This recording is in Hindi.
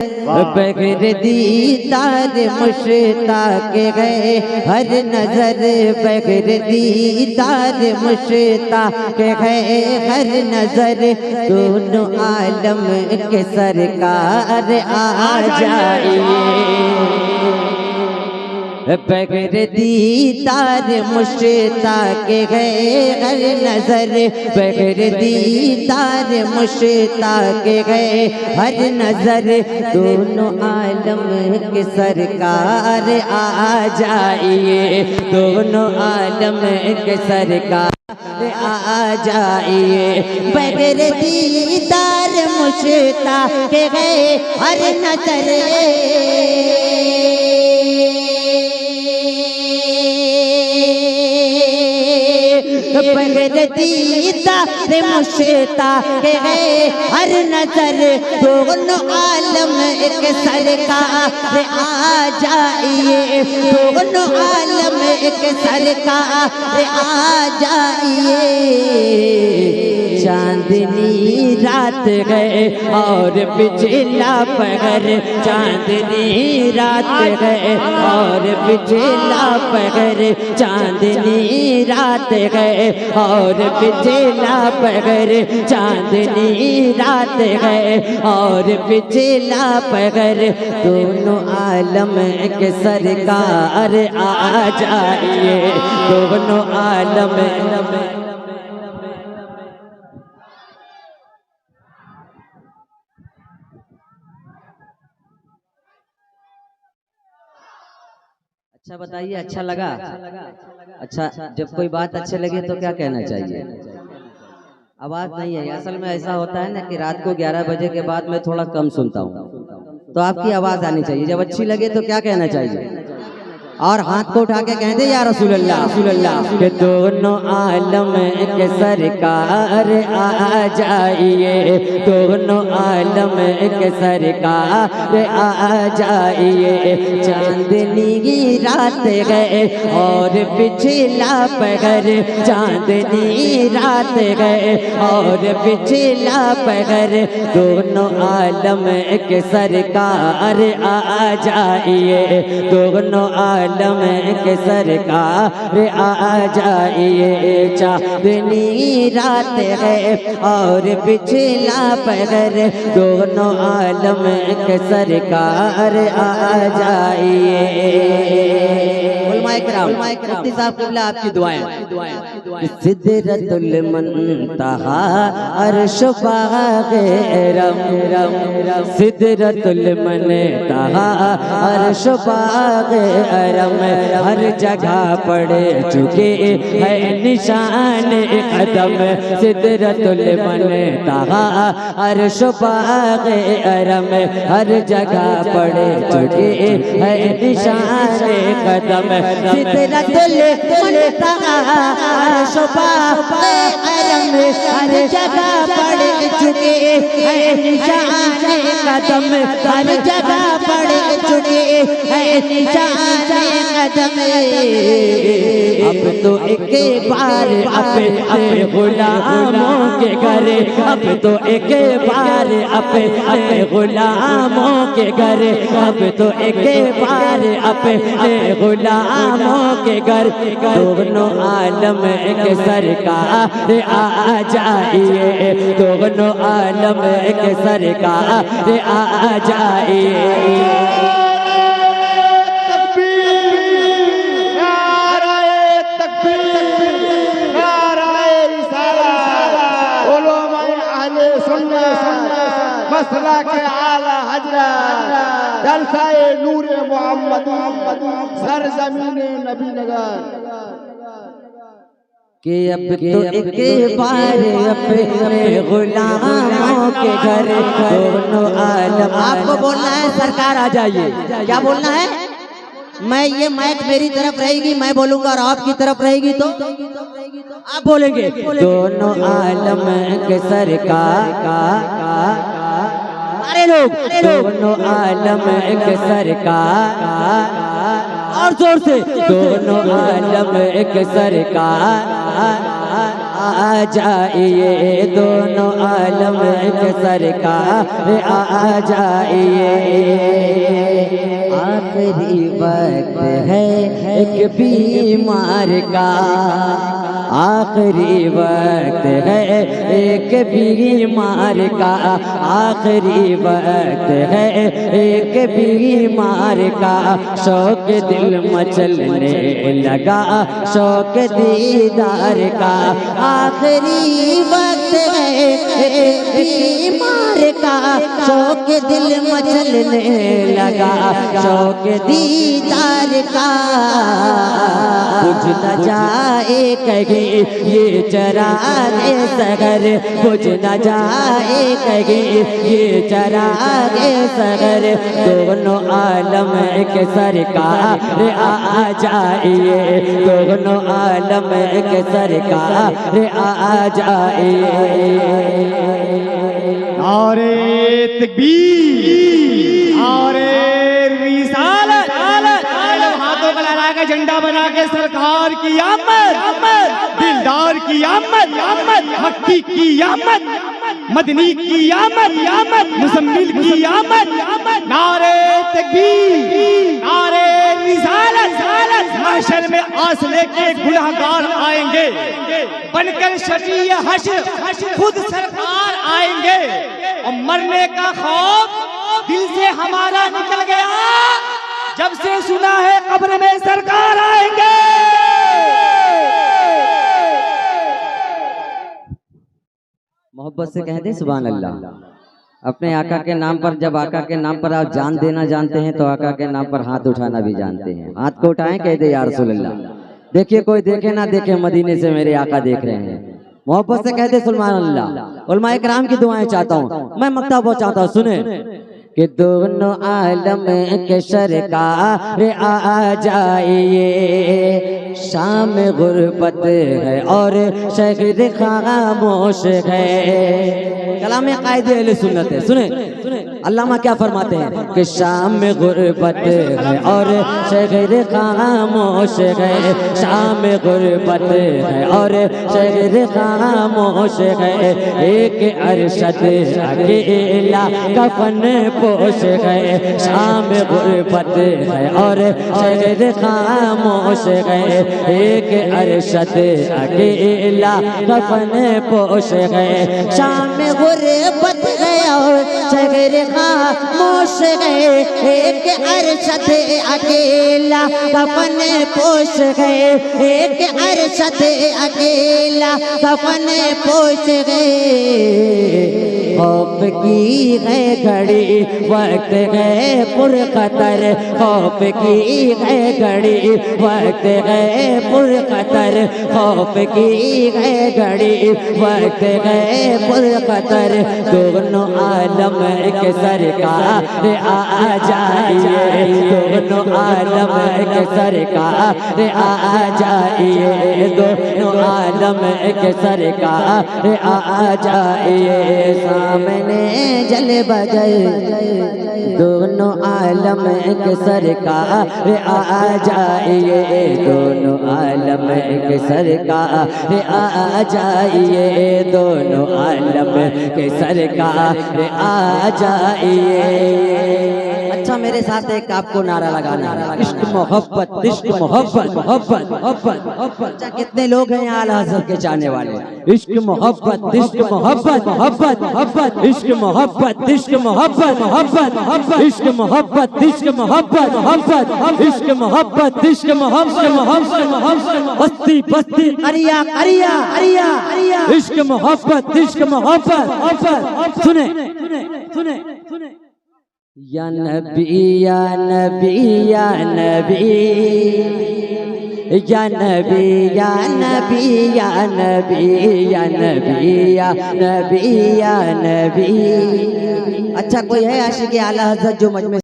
बगैर दीदार मुश्ताक गए हर नजर, बगैर दीदार मुश्ताक गए हर नजर। दोनों आलम के सरकार आ जाइए। बगैर दीदार मुश्ताक गए हर नजर, बगैर दीदार मुश्ताक गए हर नजर। दोनों आलम के सरकार आ जाइए, दोनों आलम के सरकार आ जाइए। बगैर दीदार मुश्ताक गए हर नजर, बगैर दीदार मुश्ताक गए हर नजर। दोनों आलम एक सरकार आ जाइए, दोनों आलम एक सरकार आ जाइए। चांदनी रात गए और बिजला पहर, चांदनी रात गए और बिजला पहर, चांदनी रात गए और बिजला पहर, चांदनी रात गए और बिजला पहर। दोनों आलम के सरकार आ जाइए, दोनों आलम। अच्छा बताइए, अच्छा लगा? अच्छा, जब कोई बात अच्छे लगे तो क्या कहना चाहिए? आवाज नहीं है। असल में ऐसा होता है ना कि रात को 11 बजे के बाद मैं थोड़ा कम सुनता हूँ, तो आपकी आवाज आनी चाहिए। जब अच्छी लगे तो क्या कहना चाहिए? और हाथ को उठा के कहते या रसूल अल्लाह, रसूल अल्लाह। कि दोनों आलम के सरकार आ जाइए, दोनों आलम के सरकार आ जाइए। चांदनी की रात गए और पिछला पहर, चांदनी रात गए और पिछला पहर। दोनों आलम के सरकार आ जाइए, दोनों आलम के सरकार आ जाइए। चांदनी रात है और पिछला पहर, दोनों आलम के सरकार आ जाइए। मुफ्ती साहब क़िबला आपकी दुआएं। सिदरतुल मुंतहा अर्श बाग़े रम, सिदरतुल मुंतहा अर्श बाग़े रम। हर जगह पड़ चुके है निशान कदम, सिदरतुल मुंतहा अर्श बाग़े रम। हर जगह पड़ चुके है निशान कदम, सिदरतुल मुंतहा अर्श बाग़े रम। हर जगह पड़ चुके है निशान कदम, हर जगह पड़ चुके है निशान कदम। अब तो एक बार अपने गुलामों के घर, अब तो एक बार अपने गुलामों के घर, अब तो एक बार अपने गुलामों के घर। दोनों आलम के सरकार आ जाइए, दोनों आलम के सरकार आ जाइए। मसला के आला हजरत जलसाए नूरे मोहम्मद सरजमीने नबी नगर। कि अब तो एक बार अपने गुलामों के घर, दोनों आलम। आपको बोलना है सरकार आ जाइए। क्या बोलना है? मैं ये माइक मेरी तरफ रहेगी, मैं बोलूंगा और आपकी तरफ रहेगी तो आप बोलेंगे। दोनों आलम के सरकार सारे लोग, दोनों आलम के सरकार और जोर से, दोनों आलम के सरकार आ जाइए दोनों आलम के सरकार आ जाइए। आखिरी वक्त है एक बीमार का, आखिरी वक्त है एक बीमार का, आखिरी वक्त है एक बीमार का। शौक दिल मचलने लगा शौक दीदार का, आखिरी वक्त है एक बीमार का। शौक दिल मचलने लगा शौक दीदार का। बुझ न जाए कहीं ये चरागे सगर, बुझ न जाए कहीं ये चरागे सगर। दोनों आलम के सरकार आ जाइए, दोनों आलम के सरकार आ जाइए। नारे तकबीर, नारे रिसालत, हाथों को लहरा के झंडा बना के सरकार की आमद, दिलदार की आमद, मक्की की आमद, मदनी की आमद, मुजम्मिल की आमद। नारे तकबीर, नारे रिसालत। महशर में आस लेके गुनहगार आएंगे, बनकर शफीए हश्र खुद सरकार आएंगे। और मरने का खौफ दिल से हमारा निकल गया जब से सुना है कब्र में सरकार आएंगे। मोहब्बत से कह दे सुभान अल्लाह। अपने आका के नाम पर, जब आका के नाम पर आप जान देना जानते हैं तो आका के नाम पर हाथ उठाना भी जानते हैं। हाथ को उठाएं, कह दे या रसूल अल्लाह। देखिए कोई देखे ना देखे, मदीने से मेरे आका देख रहे हैं। मोहब्बत से कह दे सुभान अल्लाह। उलमाए किराम की दुआएं चाहता हूँ, मैं मक्ता बहुत चाहता हूँ। सुने कि दोनों आलम के सरकार आ जाइए। शाम गुर्बत है और शहर खामोश है। कलाम कायदे अहले सुन्नत है। सुने अल्लामा क्या फरमाते हैं कि शाम में गुर्बत है और शहर खामोश है। शाम गुर्बत है और शहर खामोश है। एक अरशद अकेला कफन पोश है। शाम गुर्बत है और शहर खामोश है। एक अरशद अकेला कफन पोश है। शाम गुर्बत है और शहर खामोश है। एक अरशद अकेला कफन पोश है। एक अरशद अकेला कफन पोश है। खौफ की है घड़ी वक्त है पुरखतर। खौफ की है घड़ी वक्त है पुरखतर। खौफ की है घड़ी वक्त है पुरखतर। दोनों आलम के सरकार आ जाइए। दोनों आलम के सरकार आ जाइए। दोनों आलम के सरकार आ जाइए। सामने जल बजल दोनों आलम के सरकार आ जाइए। दोनों आलम के सरकार आ जाइए। दोनों आलम के सरकार आ जाइए। अच्छा मेरे साथ एक आपको नारा लगाना है, इश्क मोहब्बत, इश्क मोहब्बत, मोहब्बत, मोहब्बत, मोहब्बत। अच्छा कितने लोग हैं आला हज़रत के चाहने वाले? इश्क मोहब्बत, इश्क मोहब्बत, मोहब्बत, मोहब्बत, इश्क मोहब्बत, इश्क मोहब्बत, मोहब्बत, मोहब्बत, इश्क मोहब्बत, इश्क मोहब्बत, मोहब्बत, इश्क मोहब्बत, इश्क मोहब्बत, मोहब्बत, बस्ती बस्ती अरिया अरिया अरिया अरिया, इश्क मोहब्बत, इश्क मोहब्बत, मोहब्बत। सुने सुने सुने या नबी या नबी या नबी या नबी या नबी या नबी या नबी या नबी या नबी। अच्छा कोई है आशिक़ आला हज़रत जो मजमे